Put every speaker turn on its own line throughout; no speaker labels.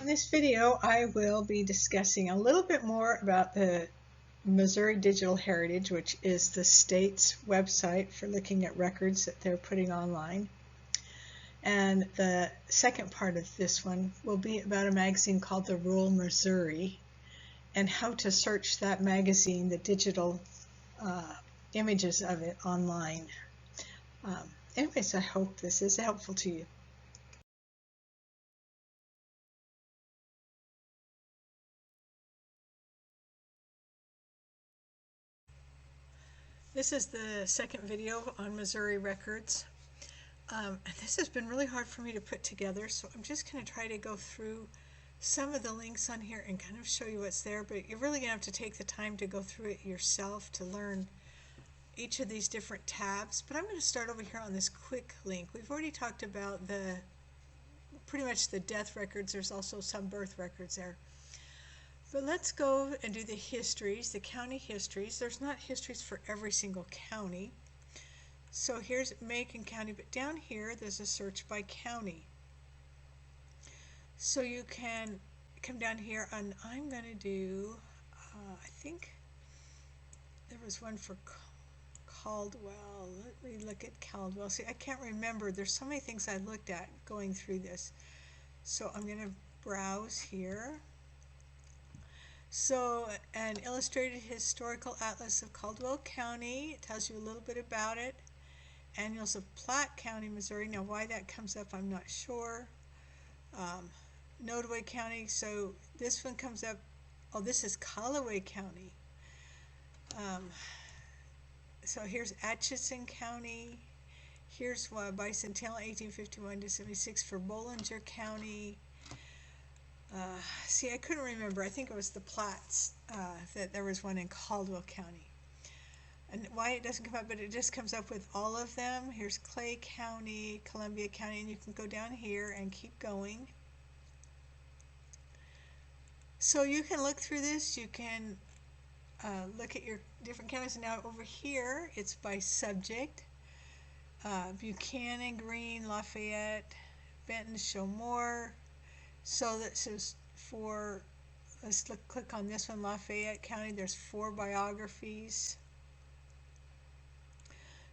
In this video, I will be discussing a little bit more about the Missouri Digital Heritage, which is the state's website for looking at records that they're putting online. And the second part of this one will be about a magazine called The Rural Missouri and how to search that magazine, the digital images of it online. Anyways, I hope this is helpful to you. This is the second video on Missouri records. And this has been really hard for me to put together, so I'm just going to try to go through some of the links on here and kind of show you what's there, but you're really going to have to take the time to go through it yourself to learn each of these different tabs. But I'm going to start over here on this quick link. We've already talked about pretty much the death records. There's also some birth records there. But let's go and do the histories, the county histories. There's not histories for every single county. So here's Macon County, but down here there's a search by county. So you can come down here and I'm going to do, I think there was one for Caldwell. Let me look at Caldwell. See, I can't remember. There's so many things I looked at going through this. So I'm going to browse here. So an illustrated historical atlas of Caldwell County. It tells you a little bit about it. Annuals of Platte County, Missouri. Now why that comes up, I'm not sure. Nottoway County. So this one comes up. Oh, this is Callaway County. So here's Atchison County. Here's Bicentennial 1851 to 76 for Bollinger County. See, I couldn't remember. I think it was the Platts that there was one in Caldwell County. And why it doesn't come up, but it just comes up with all of them. Here's Clay County, Columbia County, and you can go down here and keep going. So you can look through this. You can look at your different counties. Now over here, it's by subject. Buchanan, Greene, Lafayette, Benton, show more. So this is for, let's click on this one, Lafayette County. There's 4 biographies.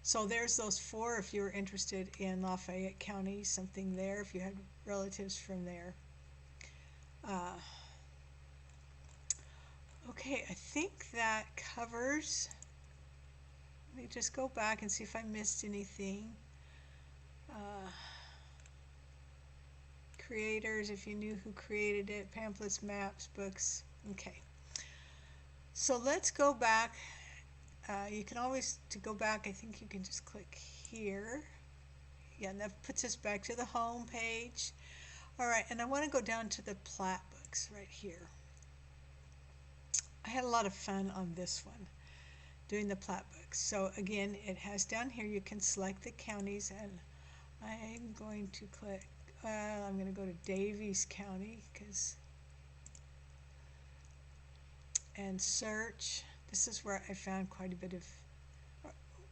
So there's those 4 if you were interested in Lafayette County, something there, if you had relatives from there. Okay, I think that covers. Let me just go back and see if I missed anything. Creators, if you knew who created it, pamphlets, maps, books. Okay. So let's go back. You can always, to go back, I think you can just click here. Yeah, and that puts us back to the home page. All right, and I want to go down to the plat books right here. I had a lot of fun on this one, doing the plat books. So again, it has down here, you can select the counties, and I'm going to click, I'm going to go to Daviess County, and search. This is where I found quite a bit of,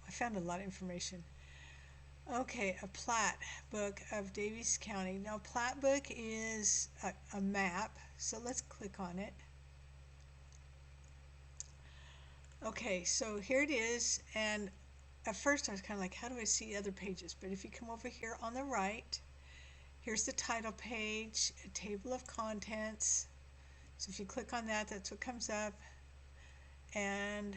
I found a lot of information. Okay, a plat book of Daviess County. Now, plat book is a map, so let's click on it. Okay, so here it is, and at first I was kind of like, how do I see other pages? But if you come over here on the right, here's the title page, a table of contents. So if you click on that, that's what comes up. And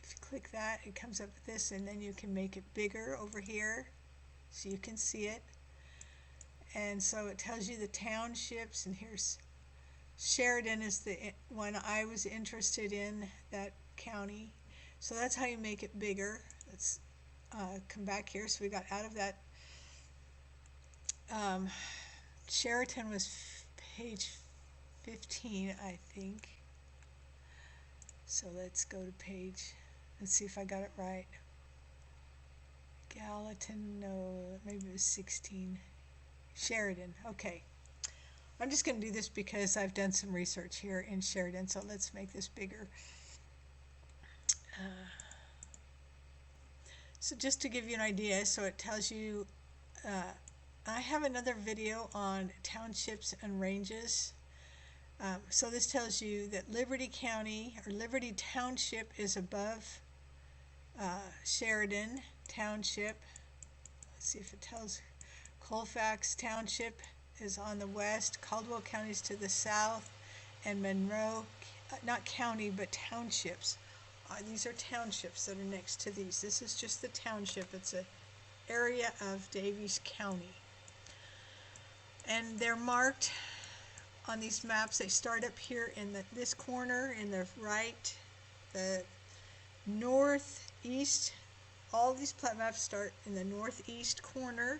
if you click that, it comes up with this, and then you can make it bigger over here so you can see it. And so it tells you the townships, and here's Sheridan is the one I was interested in, that county. So that's how you make it bigger. Let's come back here. So we got out of that. Sheridan was page 15, I think. So let's go to page, let's see if I got it right. Gallatin, no, maybe it was 16. Sheridan, okay. I'm just going to do this because I've done some research here in Sheridan, so let's make this bigger. So just to give you an idea, so it tells you I have another video on townships and ranges. So this tells you that Liberty County or Liberty Township is above Sheridan Township. Let's see if it tells. Colfax Township is on the west, Caldwell County is to the south, and Monroe, not county, but townships. These are townships that are next to these. This is just the township. It's an area of Daviess County. And they're marked on these maps. They start up here in this corner in the right, the northeast. All these plat maps start in the northeast corner.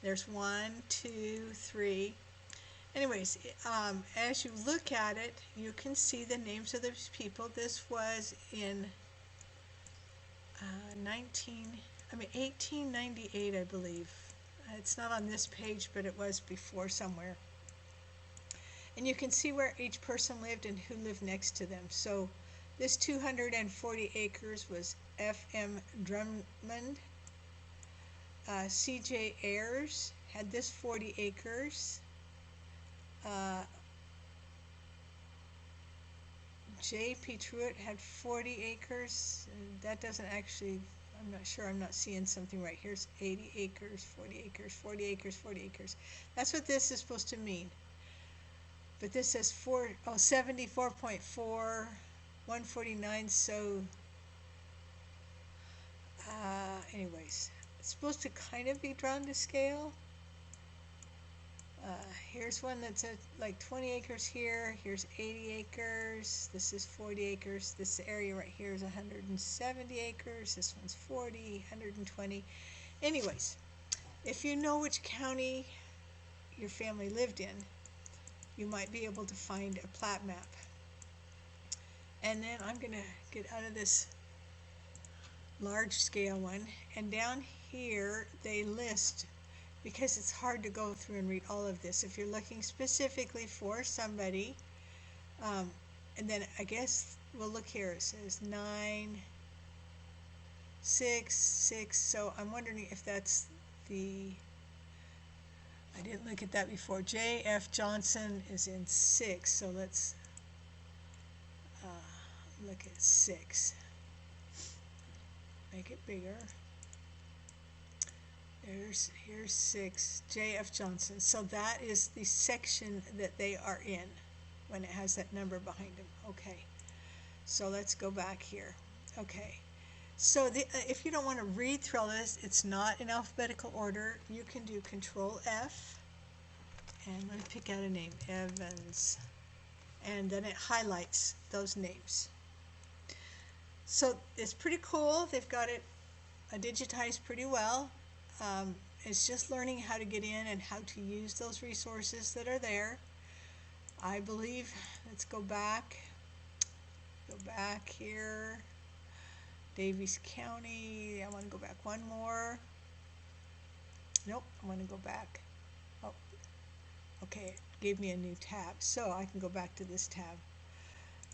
There's 1, 2, 3. Anyways, as you look at it, you can see the names of those people. This was in 1898, I believe. It's not on this page, but it was before somewhere. And you can see where each person lived and who lived next to them. So this 240 acres was F.M. Drummond. C.J. Ayers had this 40 acres. J.P. Truitt had 40 acres. That doesn't actually, I'm not sure, I'm not seeing something right. Here's 80 acres, 40 acres, 40 acres, 40 acres. That's what this is supposed to mean. But this says 74.4, 149, so anyways, it's supposed to kind of be drawn to scale. Here's one that's like 20 acres here. Here's 80 acres. This is 40 acres. This area right here is 170 acres. This one's 40, 120. Anyways, if you know which county your family lived in, you might be able to find a plat map. And then I'm going to get out of this large scale one, and down here they list, because it's hard to go through and read all of this. If you're looking specifically for somebody, and then I guess we'll look here, it says 9, 6, 6, so I'm wondering if that's I didn't look at that before. J.F. Johnson is in 6, so let's look at 6. Make it bigger. Here's 6, J.F. Johnson. So that is the section that they are in when it has that number behind them. Okay, so let's go back here. Okay, so if you don't want to read through all this, it's not in alphabetical order. You can do Control F, and let me pick out a name, Evans, and then it highlights those names. So it's pretty cool. They've got it digitized pretty well. It's just learning how to get in and how to use those resources that are there. I believe, let's go back here, Daviess County. I want to go back one more. Nope, I want to go back. Oh, okay, it gave me a new tab, so I can go back to this tab.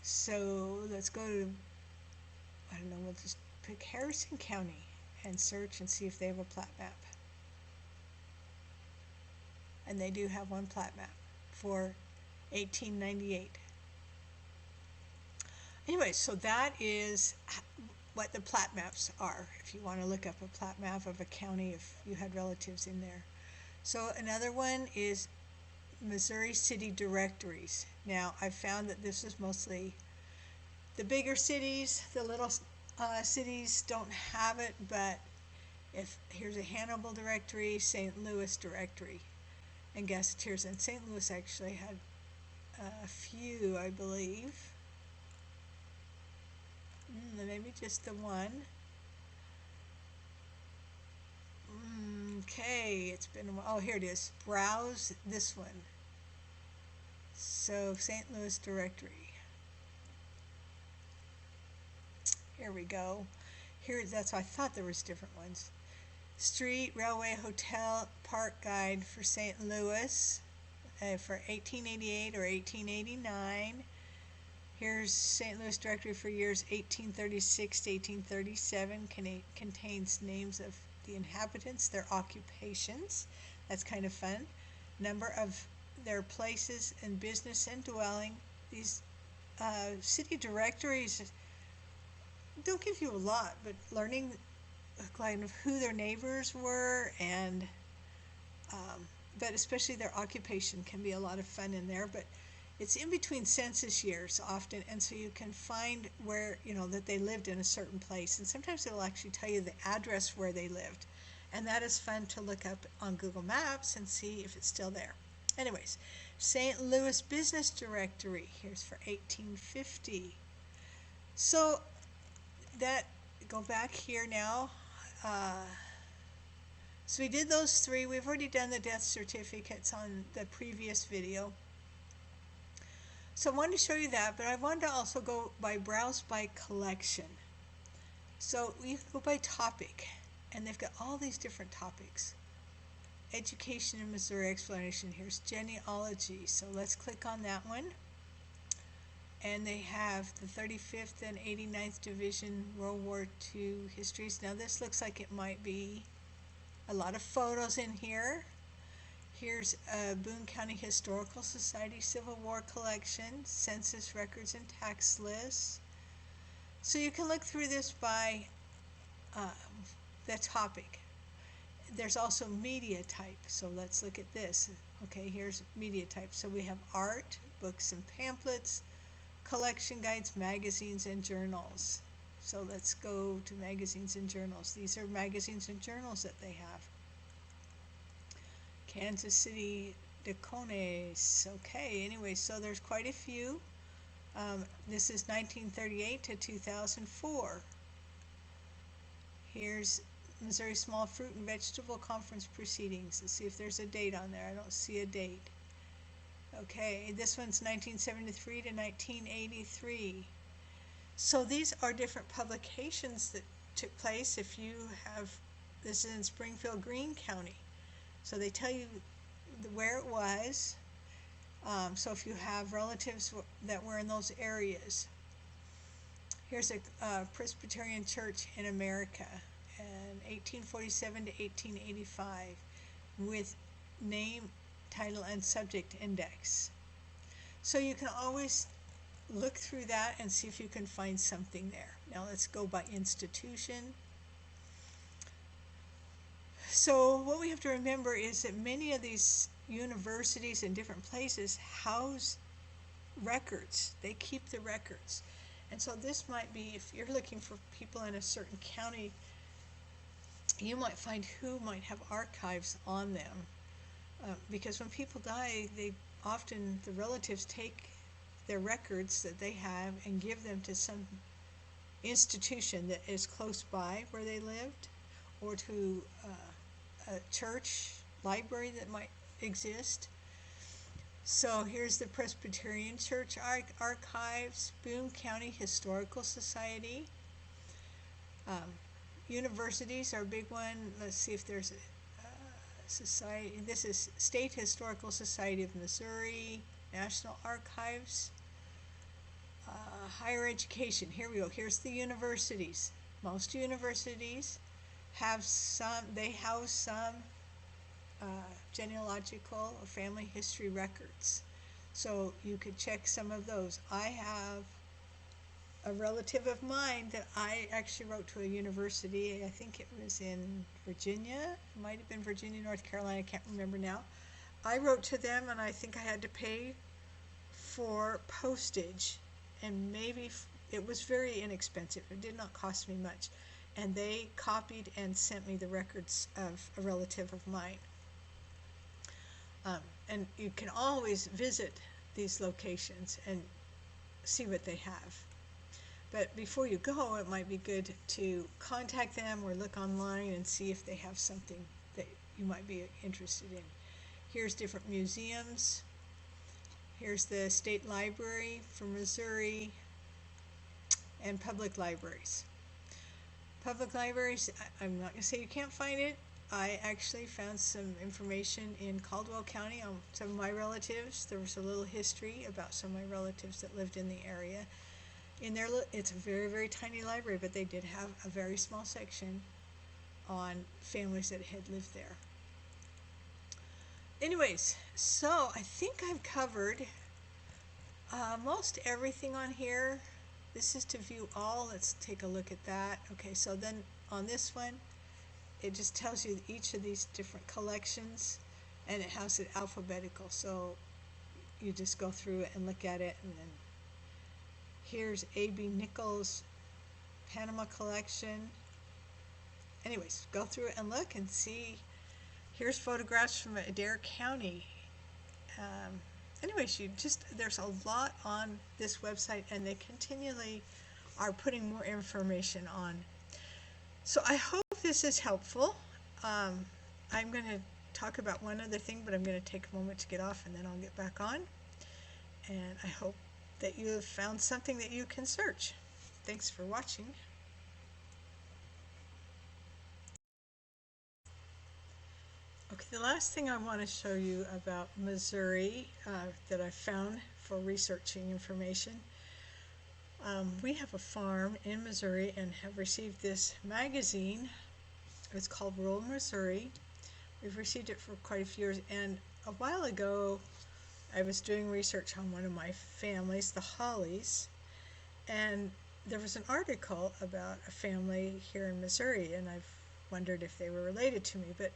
So let's go to, I don't know, we'll just pick Harrison County and search and see if they have a plat map. And they do have one plat map for 1898. Anyway, so that is what the plat maps are, if you want to look up a plat map of a county if you had relatives in there. So another one is Missouri City Directories. Now, I've found that this is mostly the bigger cities. The little cities don't have it, but here's a Hannibal directory, St. Louis directory, and gazetteers. And St. Louis actually had a few, I believe. Maybe just the one. Okay, it's been a while. Oh, here it is. Browse this one. So St. Louis directory. Here we go. That's why I thought there was different ones. Street, railway, hotel, park guide for St. Louis for 1888 or 1889. Here's St. Louis directory for years 1836 to 1837. Contains names of the inhabitants, their occupations, That's kind of fun. Number of their places and business and dwelling. These city directories don't give you a lot, but learning kind of who their neighbors were and but especially their occupation can be a lot of fun in there. But it's in between census years often, and so you can find where, that they lived in a certain place, and sometimes it'll actually tell you the address where they lived, and that is fun to look up on Google Maps and see if it's still there. Anyways, St. Louis Business Directory, here's for 1850. So that, go back here now. So we did those three. We've already done the death certificates on the previous video. So I wanted to show you that, but I wanted to also go browse by collection. So you can go by topic, and they've got all these different topics. Education in Missouri explanation. Here's genealogy. So let's click on that one. And they have the 35th and 89th Division World War II histories. Now this looks like it might be a lot of photos in here. Here's a Boone County Historical Society Civil War collection, census records and tax lists. So you can look through this by the topic. There's also media type. So let's look at this. Okay, here's media type. So we have art, books and pamphlets, collection guides, magazines, and journals. So let's go to magazines and journals. These are magazines and journals that they have. Kansas City Decones. Okay, anyway, so there's quite a few. This is 1938 to 2004. Here's Missouri Small Fruit and Vegetable Conference Proceedings. Let's see if there's a date on there. I don't see a date. Okay, this one's 1973 to 1983. So these are different publications that took place. If you have, this is in Springfield, Greene County. So they tell you where it was. So if you have relatives that were in those areas. Here's a Presbyterian Church in America in 1847 to 1885 with name, title, and subject index. So you can always look through that and see if you can find something there. Now let's go by institution. So what we have to remember is that many of these universities in different places house records. They keep the records. And so this might be, if you're looking for people in a certain county, you might find who might have archives on them. Because when people die, they often, the relatives take their records that they have and give them to some institution that is close by where they lived, or to a church library that might exist. So here's the Presbyterian Church Archives, Boone County Historical Society. Universities are a big one. Let's see if there's a society. This is State Historical Society of Missouri, National Archives. Higher education. Here we go. Here's the universities. Most universities have some, they house some genealogical or family history records. So you could check some of those. I have a relative of mine that I actually wrote to a university. I think it was in Virginia. It might have been Virginia, North Carolina. I can't remember now. I wrote to them, and I think I had to pay for postage, and maybe it was very inexpensive. It did not cost me much. And they copied and sent me the records of a relative of mine. And you can always visit these locations and see what they have. But before you go, it might be good to contact them or look online and see if they have something that you might be interested in. Here's different museums. Here's the State Library for Missouri and public libraries. Public libraries, I'm not going to say you can't find it. I actually found some information in Caldwell County on some of my relatives. There was a little history about some of my relatives that lived in the area. In there, it's a very, very tiny library, but they did have a very small section on families that had lived there. Anyways, so I think I've covered most everything on here. This is to view all. Let's take a look at that. Okay, so then on this one, it just tells you each of these different collections, and it has it alphabetical. So you just go through it and look at it, and then here's A.B. Nichols' Panama collection. Anyways, go through it and look and see. Here's photographs from Adair County. Anyways, there's a lot on this website, and they continually are putting more information on. So I hope this is helpful. I'm going to talk about one other thing, but I'm going to take a moment to get off, and then I'll get back on. And I hope that you have found something that you can search. Thanks for watching. Okay, the last thing I want to show you about Missouri that I found for researching information. We have a farm in Missouri and have received this magazine. It's called Rural Missouri. We've received it for quite a few years, and a while ago I was doing research on one of my families, the Hollies, and there was an article about a family here in Missouri, and I've wondered if they were related to me, but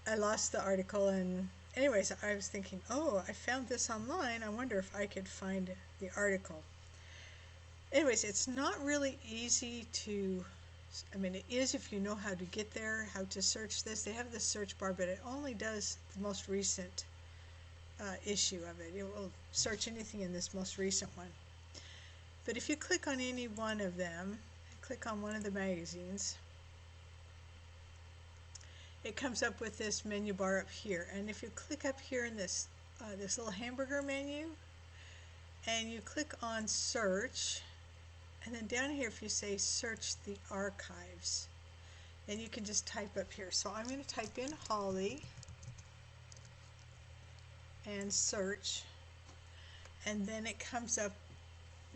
I lost the article. And anyways, I was thinking, oh, I found this online. I wonder if I could find the article. Anyways, it's not really easy to, it is if you know how to get there, how to search this. They have the search bar, but it only does the most recent issue of it. It will search anything in this most recent one. But if you click on any one of them, click on one of the magazines, it comes up with this menu bar up here. And if you click up here in this little hamburger menu, and you click on search, and then down here if you say search the archives, then you can just type up here. So I'm going to type in Holly and search, and then it comes up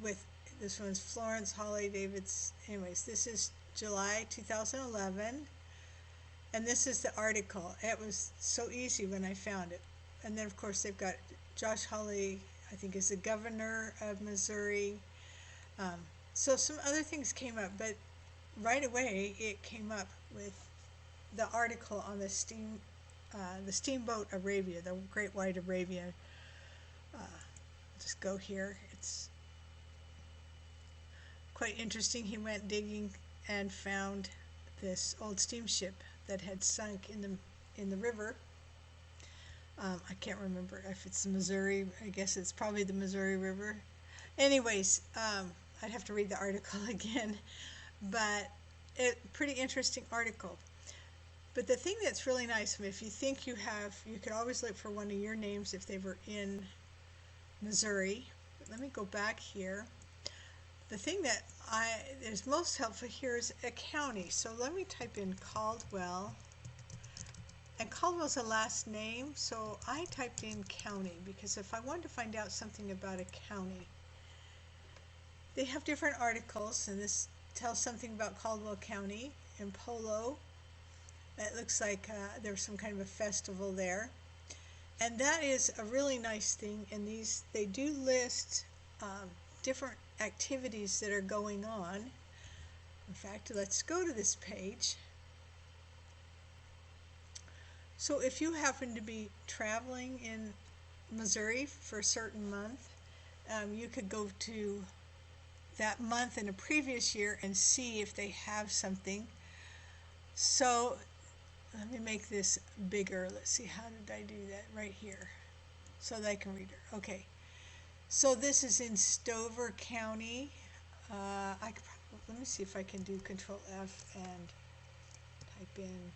with, this one's Florence Holly David's. Anyways, this is July 2011. And this is the article. It was so easy when I found it. And then, of course, they've got Josh Hawley, I think, is the governor of Missouri. So some other things came up, but right away it came up with the article on the steamboat Arabia, the Great White Arabia. Just go here. It's quite interesting. He went digging and found this old steamship that had sunk in the river. I can't remember if it's the Missouri. I guess it's probably the Missouri River. Anyways, I'd have to read the article again, but pretty interesting article. But the thing that's really nice, if you think you could always look for one of your names if they were in Missouri. But let me go back here. The thing that is most helpful here is a county. So let me type in Caldwell. And Caldwell's a last name, so I typed in county because if I wanted to find out something about a county, they have different articles, and this tells something about Caldwell County in Polo. It looks like there's some kind of a festival there. And that is a really nice thing, and they do list different activities that are going on. In fact, let's go to this page. So if you happen to be traveling in Missouri for a certain month, you could go to that month in a previous year and see if they have something. So let me make this bigger. Let's see, how did I do that? Right here, so that I can read it. Okay. So this is in Stover County. Let me see if I can do Control F and type in.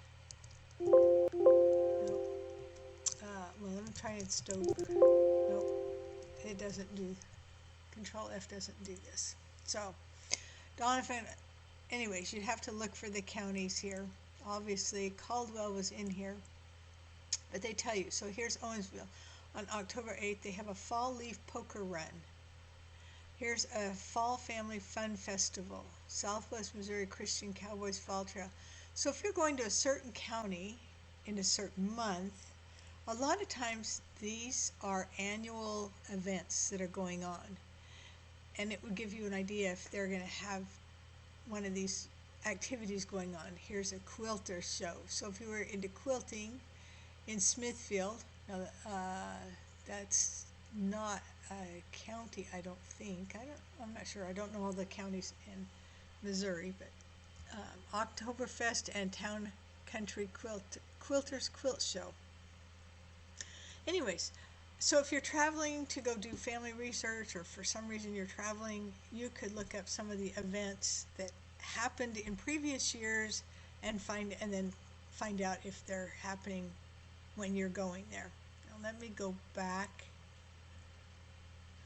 Nope. Well, let me try in Stover. Nope, it doesn't do. Control F doesn't do this. So, Donovan. Anyways, you'd have to look for the counties here. Obviously, Caldwell was in here, but they tell you. So here's Owensville. On October 8th, they have a fall leaf poker run. Here's a fall family fun festival, Southwest Missouri Christian Cowboys Fall Trail. So if you're going to a certain county in a certain month, A lot of times these are annual events that are going on, and it would give you an idea if they're going to have one of these activities going on. Here's a quilter show. So if you were into quilting in Smithfield, now that's not a county, I don't think. I'm not sure. I don't know all the counties in Missouri, but Oktoberfest and Town Country Quilters Quilt Show. Anyways, so if you're traveling to go do family research, or for some reason you're traveling, you could look up some of the events that happened in previous years and then find out if they're happening when you're going there. Now let me go back.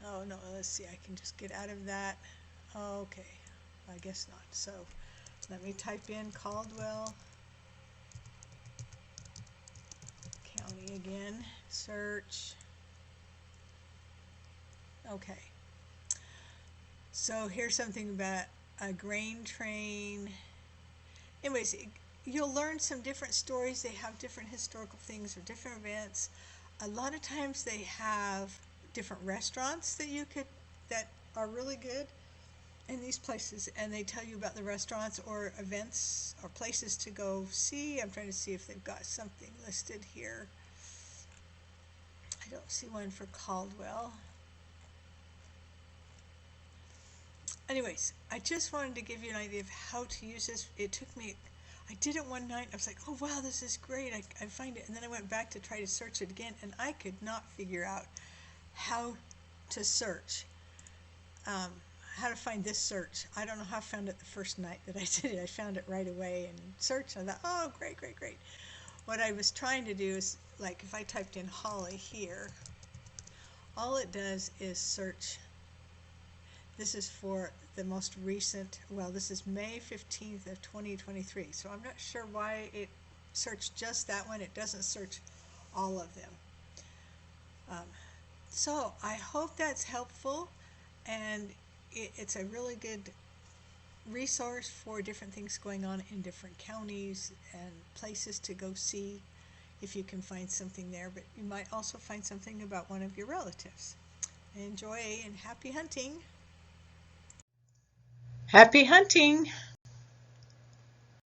Oh no, let's see, I can just get out of that. Okay, I guess not. So let me type in Caldwell County again, search. Okay, so here's something about a grain train. Anyways, you'll learn some different stories. They have different historical things or different events. A lot of times they have different restaurants that are really good in these places, and they tell you about the restaurants or events or places to go see. I'm trying to see if they've got something listed here. I don't see one for Caldwell. Anyways, I just wanted to give you an idea of how to use this. It took me, I did it one night. I was like, oh wow, this is great. I find it. And then I went back to try to search it again, and I could not figure out how to search. How to find this search. I don't know how I found it the first night that I did it. I found it right away and searched. I thought, oh, great, great, great. What I was trying to do is, like, if I typed in Holly here, all it does is search. This is for the most recent, well, this is May 15th of 2023. So I'm not sure why it searched just that one. It doesn't search all of them. So I hope that's helpful, and it's a really good resource for different things going on in different counties and places to go see if you can find something there. But you might also find something about one of your relatives. Enjoy and happy hunting. Happy hunting!